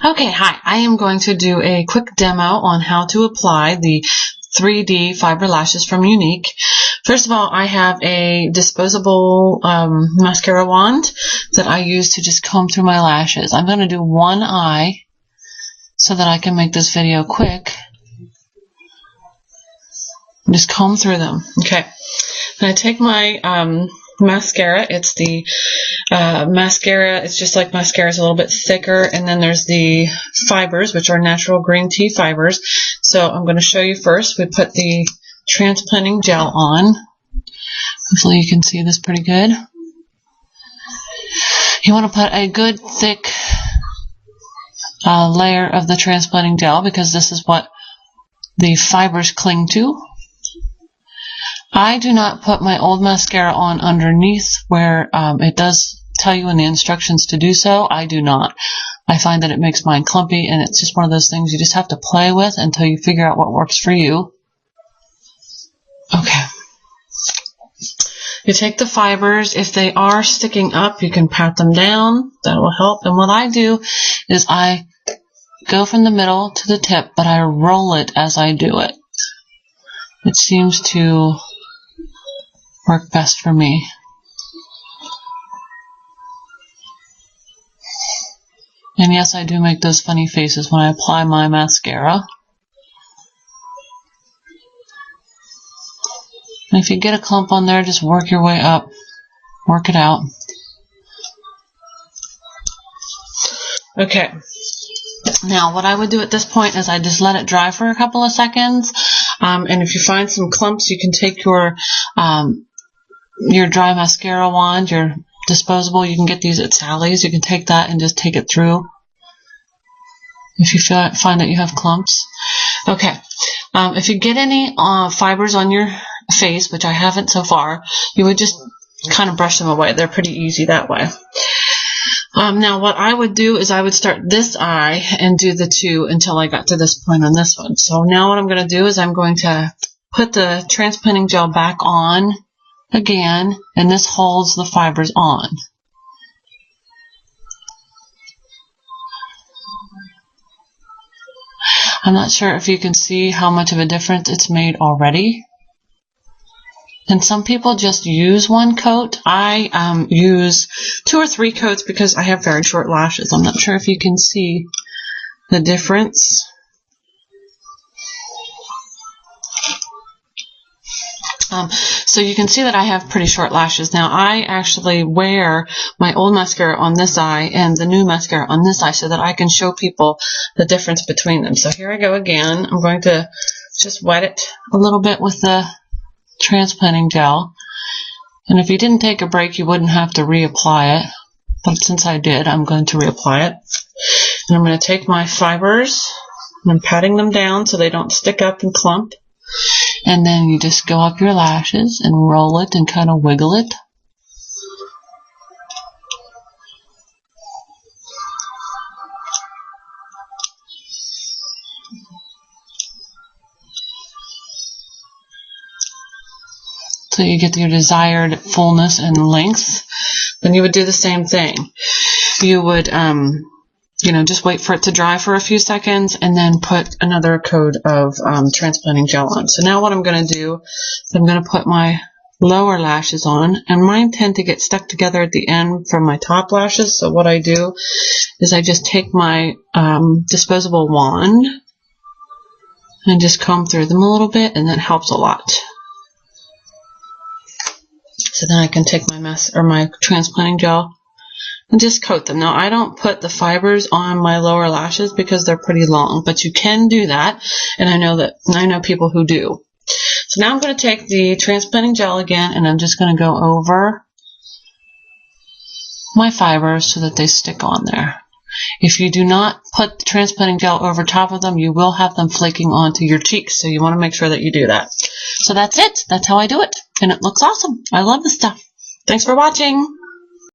Okay, hi. I am going to do a quick demo on how to apply the 3D fiber lashes from Younique. First of all, I have a disposable mascara wand that I use to just comb through my lashes. I'm going to do one eye so that I can make this video quick. Just comb through them. Okay. Then I take my mascara. It's the mascara. It's just like mascara. It's a little bit thicker, and then there's the fibers, which are natural green tea fibers. So I'm going to show you first. We put the transplanting gel on. Hopefully you can see this pretty good. You want to put a good thick layer of the transplanting gel because this is what the fibers cling to. I do not put my old mascara on underneath where it does tell you in the instructions to do so. I do not. I find that it makes mine clumpy, and it's just one of those things you just have to play with until you figure out what works for you. Okay. You take the fibers. If they are sticking up, you can pat them down. That will help. And what I do is I go from the middle to the tip, but I roll it as I do it. It seems to work best for me. And yes, I do make those funny faces when I apply my mascara. And if you get a clump on there, just work your way up. Work it out. Okay. Now, what I would do at this point is I just let it dry for a couple of seconds. And if you find some clumps, you can take your dry mascara wand, your disposable. You can get these at Sally's. You can take that and just take it through if you find that you have clumps. Okay. If you get any fibers on your face, which I haven't so far, you would just kind of brush them away. They're pretty easy that way. Now, what I would do is I would start this eye and do the two until I got to this point on this one. So now what I'm going to do is I'm going to put the transplanting gel back on again, and this holds the fibers on. I'm not sure if you can see how much of a difference it's made already. And some people just use one coat. I use 2 or 3 coats because I have very short lashes. I'm not sure if you can see the difference. So you can see that I have pretty short lashes. Now, I actually wear my old mascara on this eye and the new mascara on this eye so that I can show people the difference between them. So here I go again. I'm going to just wet it a little bit with the transplanting gel. And if you didn't take a break, you wouldn't have to reapply it. But since I did, I'm going to reapply it. And I'm going to take my fibers and I'm patting them down so they don't stick up and clump. And then you just go up your lashes and roll it and kind of wiggle it. So you get your desired fullness and length. Then you would do the same thing. You would just wait for it to dry for a few seconds and then put another coat of transplanting gel on. So now what I'm going to do is I'm going to put my lower lashes on, and mine tend to get stuck together at the end from my top lashes. So what I do is I just take my disposable wand and just comb through them a little bit, and that helps a lot. So then I can take my transplanting gel and just coat them. Now, I don't put the fibers on my lower lashes because they're pretty long, but you can do that, and I know people who do. So now I'm going to take the transplanting gel again, and I'm just going to go over my fibers so that they stick on there. If you do not put the transplanting gel over top of them, you will have them flaking onto your cheeks, so you want to make sure that you do that. So that's it. That's how I do it, and it looks awesome. I love this stuff. Thanks for watching.